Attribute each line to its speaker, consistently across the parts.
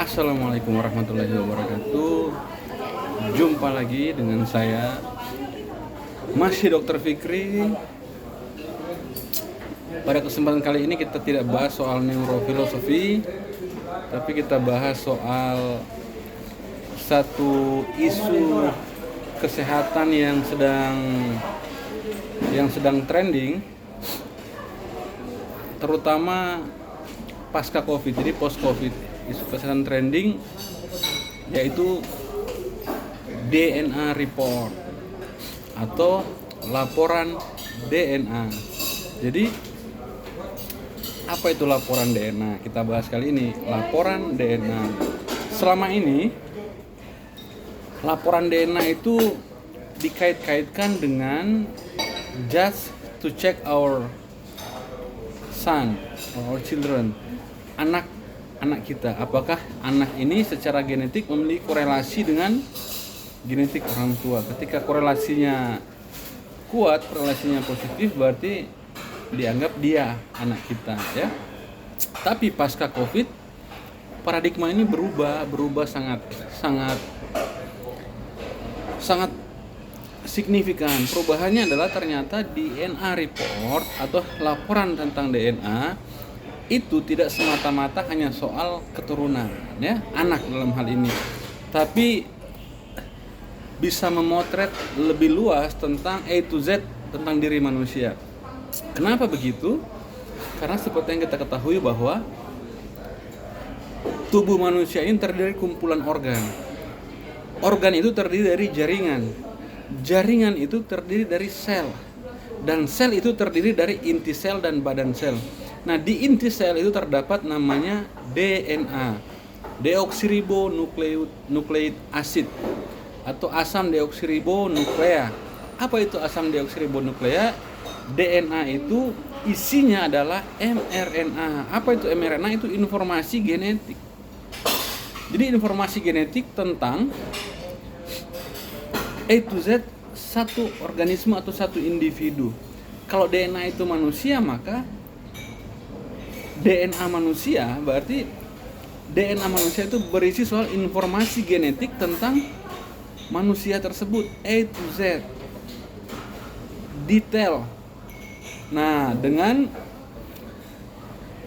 Speaker 1: Assalamualaikum warahmatullahi wabarakatuh. Jumpa lagi dengan saya, masih Dr. Fikri. Pada kesempatan kali ini kita tidak bahas soal neurofilosofi, tapi kita bahas soal satu isu kesehatan yang sedang trending, terutama pasca COVID, jadi post COVID. Isu kesehatan trending yaitu DNA report atau laporan DNA. Jadi apa itu laporan DNA? Kita bahas kali ini laporan DNA. Selama ini laporan DNA itu dikait-kaitkan dengan just to check our son or our children, anak kita, apakah anak ini secara genetik memiliki korelasi dengan genetik orang tua. Ketika korelasinya kuat, korelasinya positif, berarti dianggap dia anak kita, ya. Tapi pasca COVID, paradigma ini berubah sangat signifikan. Perubahannya adalah ternyata DNA report atau laporan tentang DNA itu tidak semata-mata hanya soal keturunan, ya, anak dalam hal ini, tapi bisa memotret lebih luas tentang A to Z tentang diri manusia. Kenapa begitu? Karena seperti yang kita ketahui bahwa tubuh manusia ini terdiri dari kumpulan organ. Organ itu terdiri dari jaringan. Jaringan itu terdiri dari sel. Dan sel itu terdiri dari inti sel dan badan sel. Nah, di inti sel itu terdapat namanya DNA, deoksiribonucleic acid atau asam deoksiribonuklea. Apa itu asam deoksiribonuklea? DNA itu isinya adalah mRNA. Apa itu mRNA? Itu informasi genetik. Jadi informasi genetik tentang A to Z satu organisme atau satu individu. Kalau DNA itu manusia, maka DNA manusia berarti DNA manusia itu berisi soal informasi genetik tentang manusia tersebut, A to Z, detail. Nah, dengan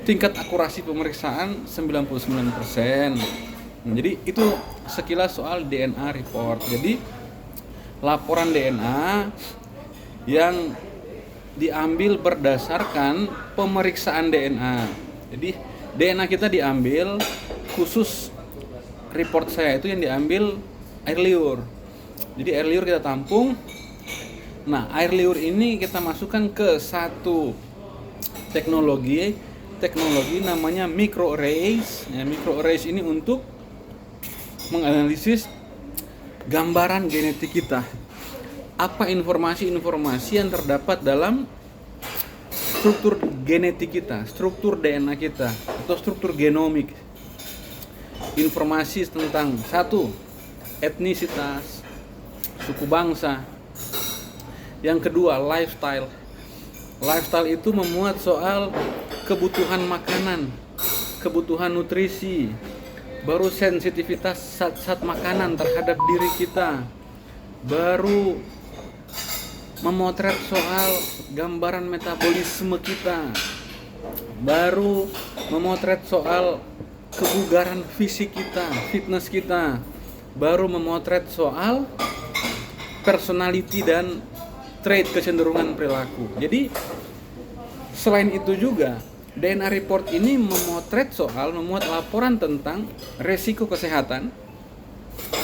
Speaker 1: tingkat akurasi pemeriksaan 99%. Jadi itu sekilas soal DNA report. Jadi laporan DNA yang diambil berdasarkan pemeriksaan DNA. Jadi DNA kita diambil, khusus report saya itu yang diambil air liur. Jadi air liur kita tampung. Nah, air liur ini kita masukkan ke satu teknologi namanya microarrays. Ya, microarrays ini untuk menganalisis gambaran genetik kita. Apa informasi-informasi yang terdapat dalam struktur genetik kita, struktur DNA kita, atau struktur genomik. Informasi tentang satu, etnisitas, suku bangsa. Yang kedua, lifestyle. Lifestyle itu memuat soal kebutuhan makanan, kebutuhan nutrisi, baru sensitivitas zat makanan terhadap diri kita, baru memotret soal gambaran metabolisme kita, baru memotret soal kebugaran fisik kita, fitness kita, baru memotret soal personality dan trait, kecenderungan perilaku. Jadi selain itu juga DNA report ini memuat laporan tentang resiko kesehatan.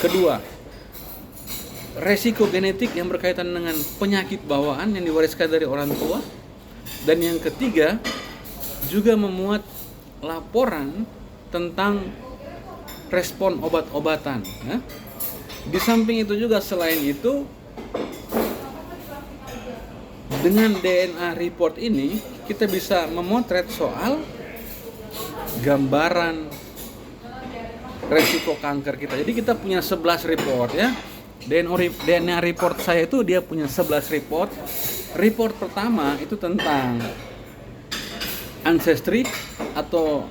Speaker 1: Kedua, resiko genetik yang berkaitan dengan penyakit bawaan yang diwariskan dari orang tua. Dan yang ketiga, juga memuat laporan tentang respon obat-obatan, ya. Di samping itu juga, selain itu, dengan DNA report ini kita bisa memotret soal gambaran resiko kanker kita. Jadi kita punya 11 report, ya. DNA report saya itu dia punya 11 report. Report pertama itu tentang ancestry atau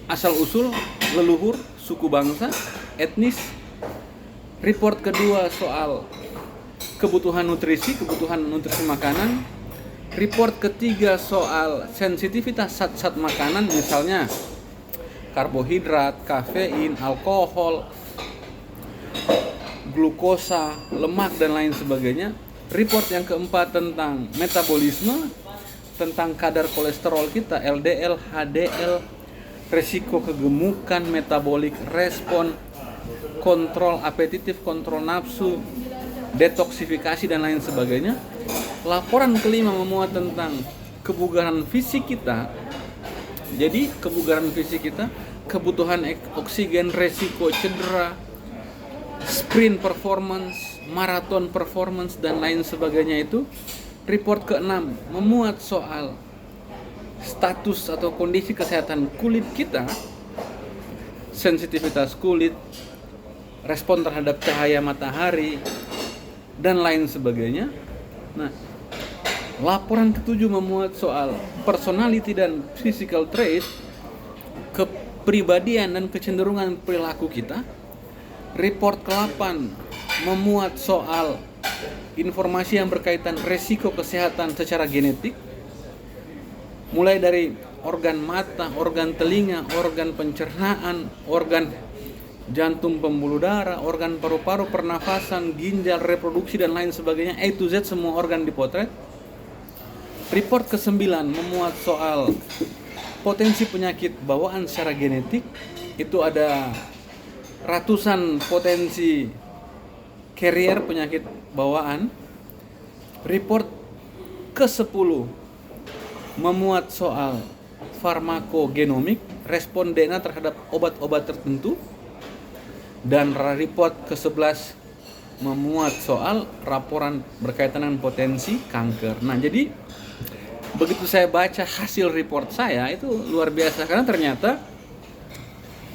Speaker 1: asal usul leluhur suku bangsa, etnis. Report kedua soal kebutuhan nutrisi makanan. Report ketiga soal sensitivitas zat-zat makanan, misalnya karbohidrat, kafein, alkohol, glukosa, lemak, dan lain sebagainya. Report yang keempat tentang metabolisme, tentang kadar kolesterol kita, LDL, HDL, resiko kegemukan, metabolik respon, kontrol apetitif, kontrol nafsu, detoksifikasi, dan lain sebagainya. Laporan kelima memuat tentang kebugaran fisik kita. Jadi kebugaran fisik kita, kebutuhan oksigen, resiko cedera, sprint performance, marathon performance, dan lain sebagainya itu. Report keenam memuat soal status atau kondisi kesehatan kulit kita, sensitivitas kulit, respon terhadap cahaya matahari, dan lain sebagainya. Nah, laporan ketujuh memuat soal personality dan physical trait, kepribadian dan kecenderungan perilaku kita. Report ke-8 memuat soal informasi yang berkaitan resiko kesehatan secara genetik, mulai dari organ mata, organ telinga, organ pencernaan, organ jantung, pembuluh darah, organ paru-paru, pernafasan, ginjal, reproduksi, dan lain sebagainya. A to Z semua organ dipotret. Report ke-9 memuat soal potensi penyakit bawaan secara genetik. Itu ada ratusan potensi carrier penyakit bawaan. Report ke-10 memuat soal farmakogenomik, respon DNA terhadap obat-obat tertentu. Dan report ke-11 memuat soal laporan berkaitan dengan potensi kanker. Nah, jadi begitu saya baca hasil report saya, itu luar biasa, karena ternyata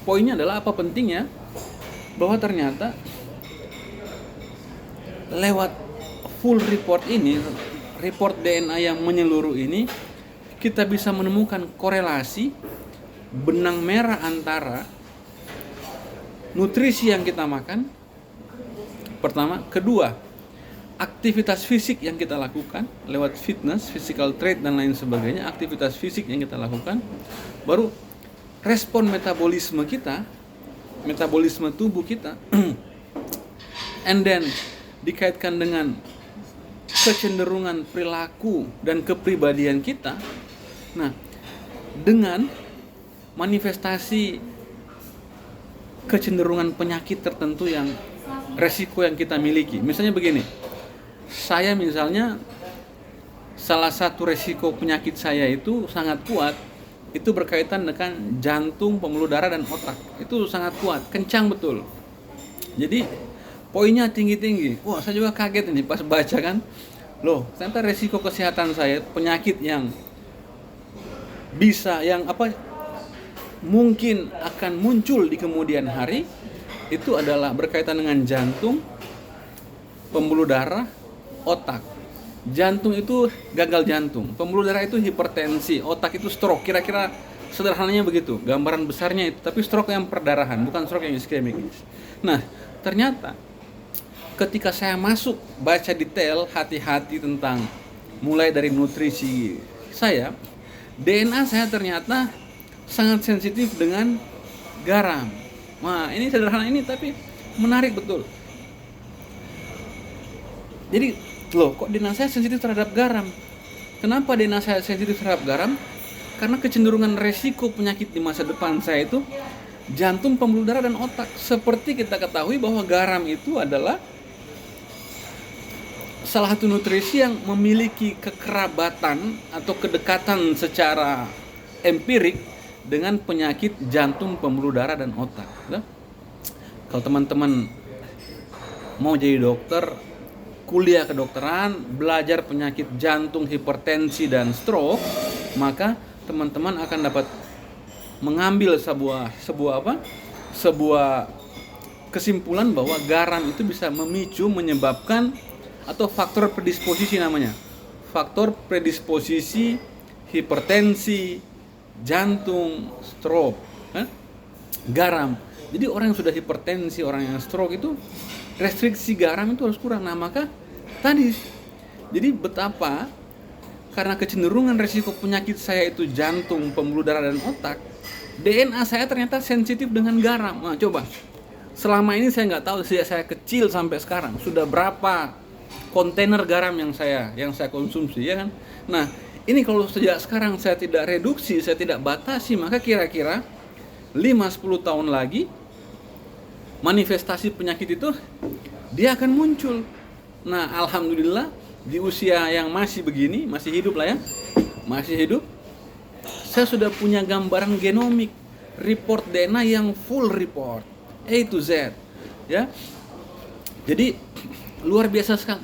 Speaker 1: poinnya adalah apa pentingnya bahwa ternyata lewat full report ini, report DNA yang menyeluruh ini, kita bisa menemukan korelasi benang merah antara nutrisi yang kita makan, pertama. Kedua, aktivitas fisik yang kita lakukan lewat fitness, physical trait, dan lain sebagainya. Aktivitas fisik yang kita lakukan. Baru respon metabolisme kita, metabolisme tubuh kita. And then dikaitkan dengan kecenderungan perilaku dan kepribadian kita. Nah, dengan manifestasi kecenderungan penyakit tertentu yang resiko yang kita miliki. Misalnya begini, saya misalnya salah satu resiko penyakit saya itu sangat kuat, itu berkaitan dengan jantung, pembuluh darah, dan otak. Itu sangat kuat, kencang betul. Jadi poinnya tinggi-tinggi. Wah, saya juga kaget ini pas baca kan. Loh, ternyata resiko kesehatan saya, penyakit yang bisa, yang mungkin akan muncul di kemudian hari, itu adalah berkaitan dengan jantung, pembuluh darah, otak. Jantung itu gagal jantung, pembuluh darah itu hipertensi, otak itu stroke. Kira-kira sederhananya begitu, gambaran besarnya itu. Tapi stroke yang perdarahan, bukan stroke yang iskemik. Nah, ternyata ketika saya masuk baca detail, hati-hati tentang mulai dari nutrisi saya, DNA saya ternyata sangat sensitif dengan garam. Nah, ini sederhana ini tapi menarik betul. Jadi, loh, kok DNA saya sensitif terhadap garam? Kenapa DNA saya sensitif terhadap garam? Karena kecenderungan resiko penyakit di masa depan saya itu jantung, pembuluh darah, dan otak. Seperti kita ketahui bahwa garam itu adalah salah satu nutrisi yang memiliki kekerabatan atau kedekatan secara empirik dengan penyakit jantung, pembuluh darah, dan otak. Kalau teman-teman mau jadi dokter, kuliah kedokteran, belajar penyakit jantung, hipertensi, dan stroke, maka teman-teman akan dapat mengambil sebuah kesimpulan bahwa garam itu bisa memicu, menyebabkan, atau faktor predisposisi namanya. Faktor predisposisi hipertensi, jantung, stroke. Garam Jadi orang yang sudah hipertensi, orang yang stroke itu restriksi garam itu harus kurang. Nah maka tadi, jadi betapa karena kecenderungan resiko penyakit saya itu jantung, pembuluh darah dan otak, DNA saya ternyata sensitif dengan garam. Nah coba, selama ini saya nggak tahu, sejak saya kecil sampai sekarang sudah berapa kontainer garam yang saya konsumsi, ya kan? Nah ini kalau sejak sekarang saya tidak reduksi, saya tidak batasi, maka kira-kira 5-10 tahun lagi manifestasi penyakit itu dia akan muncul. Nah alhamdulillah di usia yang masih begini, masih hidup lah ya, masih hidup, saya sudah punya gambaran genomik, report DNA yang full report A to Z, ya. Jadi luar biasa sekali,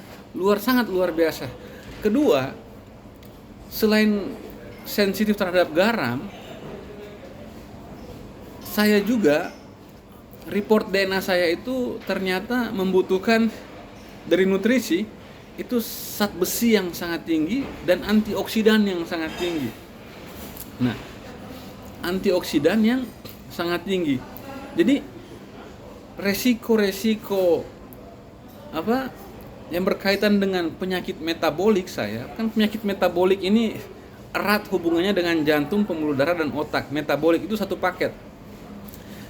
Speaker 1: sangat luar biasa. Kedua, selain sensitif terhadap garam, saya juga report DNA saya itu ternyata membutuhkan dari nutrisi itu zat besi yang sangat tinggi dan antioksidan yang sangat tinggi. Nah, antioksidan yang sangat tinggi. Jadi resiko-resiko yang berkaitan dengan penyakit metabolik saya, kan penyakit metabolik ini erat hubungannya dengan jantung, pembuluh darah dan otak. Metabolik itu satu paket.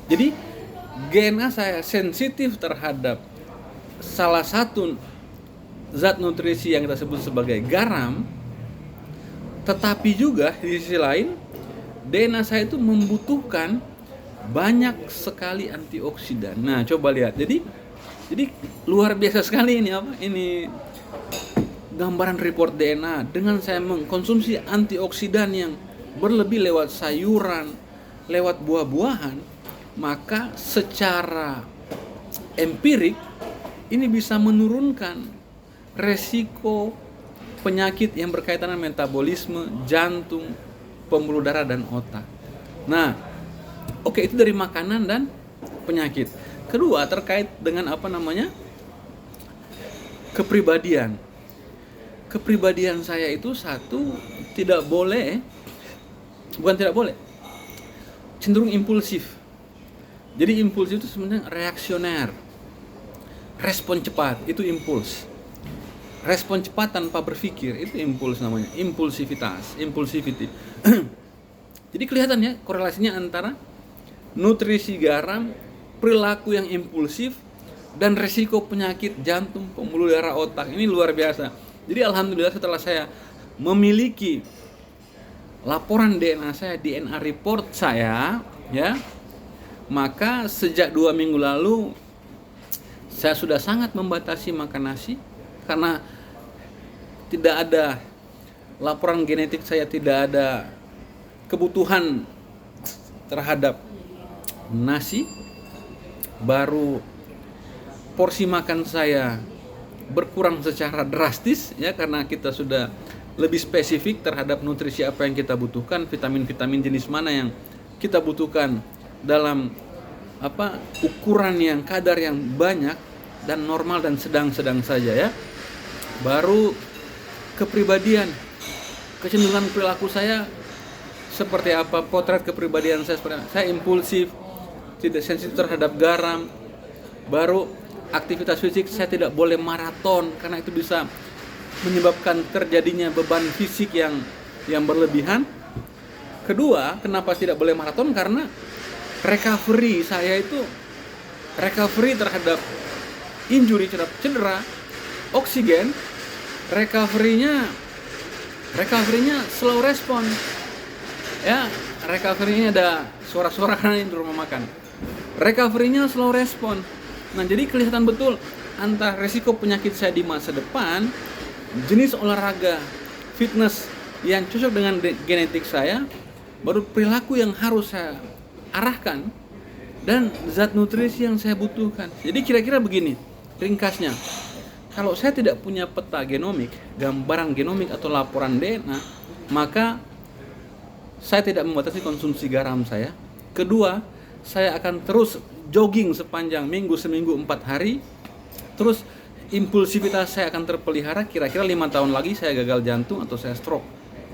Speaker 1: Jadi DNA saya sensitif terhadap salah satu zat nutrisi yang kita sebut sebagai garam, tetapi juga di sisi lain DNA saya itu membutuhkan banyak sekali antioksidan. Nah, coba lihat. Jadi luar biasa sekali ini Ini gambaran report DNA dengan saya mengkonsumsi antioksidan yang berlebih lewat sayuran, lewat buah-buahan, maka secara empirik ini bisa menurunkan resiko penyakit yang berkaitan dengan metabolisme, jantung, pembuluh darah dan otak. Nah, oke, itu dari makanan dan penyakit. Kedua, terkait dengan kepribadian. Kepribadian saya itu satu, cenderung impulsif. Jadi impuls itu sebenarnya reaksioner. Respon cepat itu impuls. Respon cepat tanpa berpikir itu impuls namanya, impulsivity. Jadi kelihatan ya korelasinya antara nutrisi garam, perilaku yang impulsif, dan resiko penyakit jantung, pembuluh darah, otak. Ini luar biasa. Jadi alhamdulillah setelah saya memiliki laporan DNA saya, DNA report saya, ya, maka sejak 2 minggu lalu saya sudah sangat membatasi makan nasi karena tidak ada laporan genetik saya, tidak ada kebutuhan terhadap nasi. Baru porsi makan saya berkurang secara drastis, ya, karena kita sudah lebih spesifik terhadap nutrisi apa yang kita butuhkan, vitamin-vitamin jenis mana yang kita butuhkan dalam ukuran yang kadar yang banyak dan normal dan sedang-sedang saja, ya. Baru kepribadian, kecenderungan perilaku saya seperti apa, potret kepribadian saya seperti apa. Saya impulsif, tidak sensitif terhadap garam. Baru aktivitas fisik, saya tidak boleh maraton karena itu bisa menyebabkan terjadinya beban fisik yang berlebihan. Kedua, kenapa tidak boleh maraton? Karena recovery saya itu terhadap injury, cedera, oksigen, recovery-nya slow respon. Ya, recovery-nya ada suara-suara karena di rumah makan. Recovery-nya slow respon. Nah, jadi kelihatan betul antara resiko penyakit saya di masa depan, jenis olahraga, fitness yang cocok dengan genetik saya, baru perilaku yang harus saya arahkan, dan zat nutrisi yang saya butuhkan. Jadi kira-kira begini, ringkasnya. Kalau saya tidak punya peta genomik, gambaran genomik atau laporan DNA, maka saya tidak membatasi konsumsi garam saya. Kedua, saya akan terus jogging sepanjang minggu, seminggu 4 hari. Terus impulsivitas saya akan terpelihara. Kira-kira 5 tahun lagi saya gagal jantung atau saya stroke,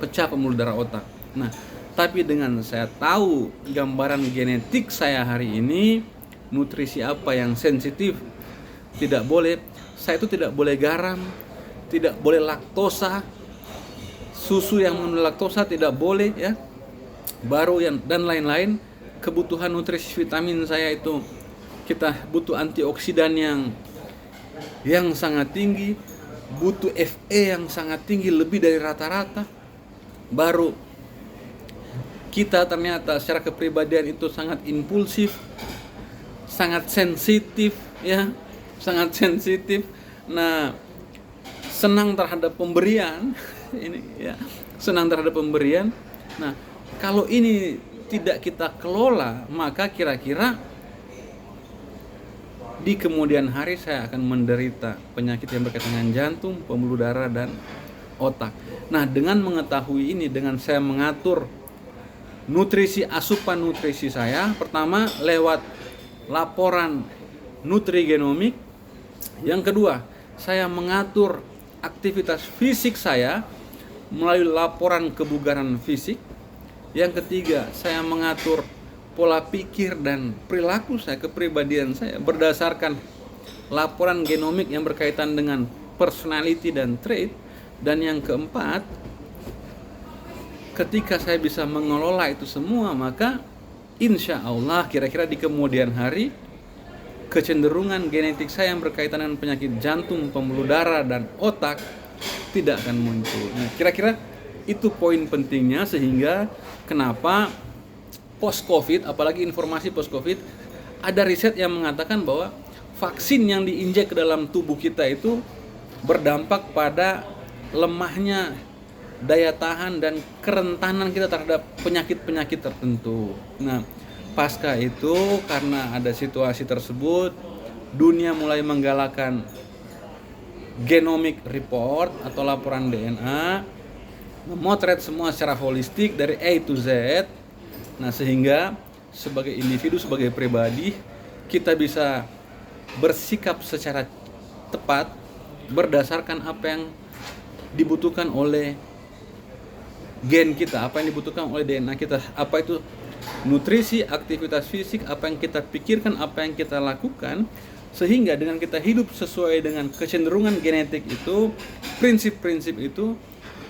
Speaker 1: pecah pembuluh darah otak. Nah, tapi dengan saya tahu gambaran genetik saya hari ini, nutrisi apa yang sensitif, tidak boleh. Saya itu tidak boleh garam, tidak boleh laktosa, susu yang mengandung laktosa tidak boleh ya. Baru yang dan lain-lain. Kebutuhan nutrisi vitamin saya itu, kita butuh antioksidan yang sangat tinggi, butuh Fe yang sangat tinggi, lebih dari rata-rata. Baru kita ternyata secara kepribadian itu sangat impulsif, sangat sensitif ya, sangat sensitif. Nah, senang terhadap pemberian ini ya, senang terhadap pemberian. Nah, kalau ini tidak kita kelola, maka kira-kira di kemudian hari saya akan menderita penyakit yang berkaitan dengan jantung, pembuluh darah, dan otak. Nah, dengan mengetahui ini, dengan saya mengatur nutrisi, asupan nutrisi saya, pertama lewat laporan nutrigenomik. Yang kedua, saya mengatur aktivitas fisik saya melalui laporan kebugaran fisik. Yang ketiga, saya mengatur pola pikir dan perilaku saya, kepribadian saya berdasarkan laporan genomik yang berkaitan dengan personality dan trait. Dan yang keempat, ketika saya bisa mengelola itu semua, maka insya Allah kira-kira di kemudian hari kecenderungan genetik saya yang berkaitan dengan penyakit jantung, pembuluh darah, dan otak tidak akan muncul. Nah, kira-kira itu poin pentingnya, sehingga kenapa post-COVID, apalagi informasi post-COVID, ada riset yang mengatakan bahwa vaksin yang diinjek ke dalam tubuh kita itu berdampak pada lemahnya daya tahan dan kerentanan kita terhadap penyakit-penyakit tertentu. Nah, pasca itu karena ada situasi tersebut, dunia mulai menggalakkan genomic report atau laporan DNA, memotret semua secara holistik dari A to Z. Nah, sehingga sebagai individu, sebagai pribadi, kita bisa bersikap secara tepat berdasarkan apa yang dibutuhkan oleh gen kita, apa yang dibutuhkan oleh DNA kita, apa itu nutrisi, aktivitas fisik, apa yang kita pikirkan, apa yang kita lakukan, sehingga dengan kita hidup sesuai dengan kecenderungan genetik itu, prinsip-prinsip itu,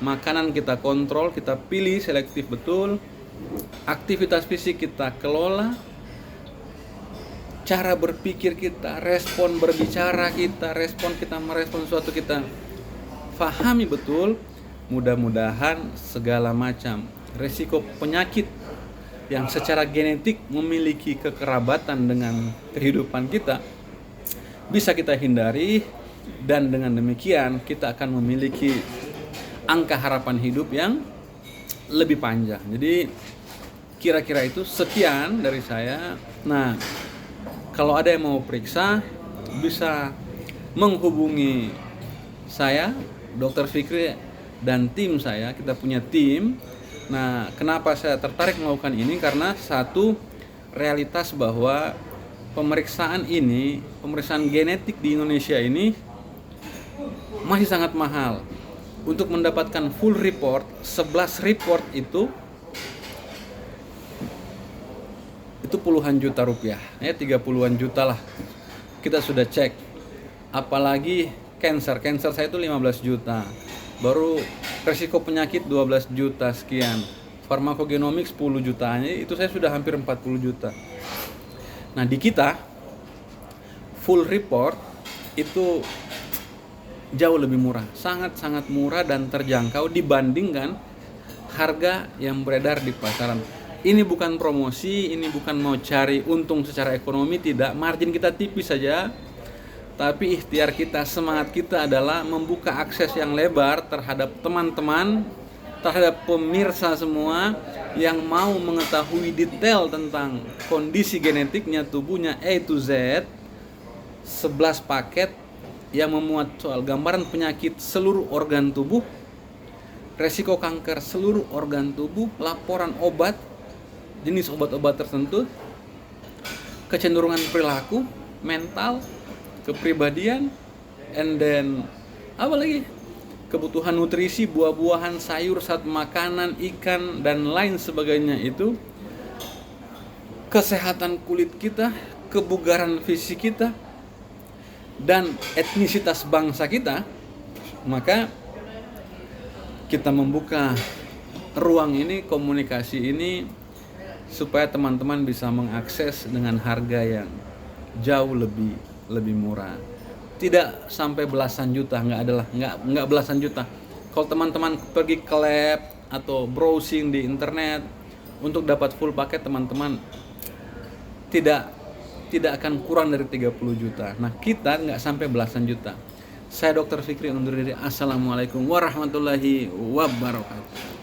Speaker 1: makanan kita kontrol, kita pilih selektif betul, aktivitas fisik kita kelola, cara berpikir kita, respon berbicara kita, respon kita merespon sesuatu kita fahami betul. Mudah-mudahan segala macam resiko penyakit yang secara genetik memiliki kekerabatan dengan kehidupan kita bisa kita hindari, dan dengan demikian kita akan memiliki angka harapan hidup yang lebih panjang. Jadi kira-kira itu sekian dari saya. Nah, kalau ada yang mau periksa bisa menghubungi saya, Dr. Fikri, dan tim saya. Kita punya tim. Nah, kenapa saya tertarik melakukan ini? Karena satu, realitas bahwa pemeriksaan genetik di Indonesia ini masih sangat mahal. Untuk mendapatkan full report, 11 report itu puluhan juta rupiah, ya 30-an juta lah. Kita sudah cek. Apalagi cancer saya itu 15 juta. Baru resiko penyakit 12 juta sekian. Farmakogenomik 10 jutaan, itu saya sudah hampir 40 juta. Nah, di kita full report itu jauh lebih murah, sangat-sangat murah dan terjangkau dibandingkan harga yang beredar di pasaran. Ini bukan promosi, ini bukan mau cari untung secara ekonomi, tidak. Margin kita tipis saja. Tapi ikhtiar kita, semangat kita adalah membuka akses yang lebar terhadap teman-teman, terhadap pemirsa semua yang mau mengetahui detail tentang kondisi genetiknya, tubuhnya A to Z. 11 paket yang memuat soal gambaran penyakit seluruh organ tubuh, resiko kanker seluruh organ tubuh, laporan obat, jenis obat-obat tertentu, kecenderungan perilaku, mental, kepribadian, and then apa lagi? Kebutuhan nutrisi, buah-buahan, sayur, zat makanan, ikan, dan lain sebagainya itu. Kesehatan kulit kita, kebugaran fisik kita dan etnisitas bangsa kita, maka kita membuka ruang ini, komunikasi ini, supaya teman-teman bisa mengakses dengan harga yang jauh lebih murah. Tidak sampai belasan juta, nggak belasan juta. Kalau teman-teman pergi ke lab atau browsing di internet untuk dapat full paket, teman-teman tidak akan kurang dari 30 juta. Nah, kita nggak sampai belasan juta. Saya Dr. Fikri undur diri. Assalamualaikum warahmatullahi wabarakatuh.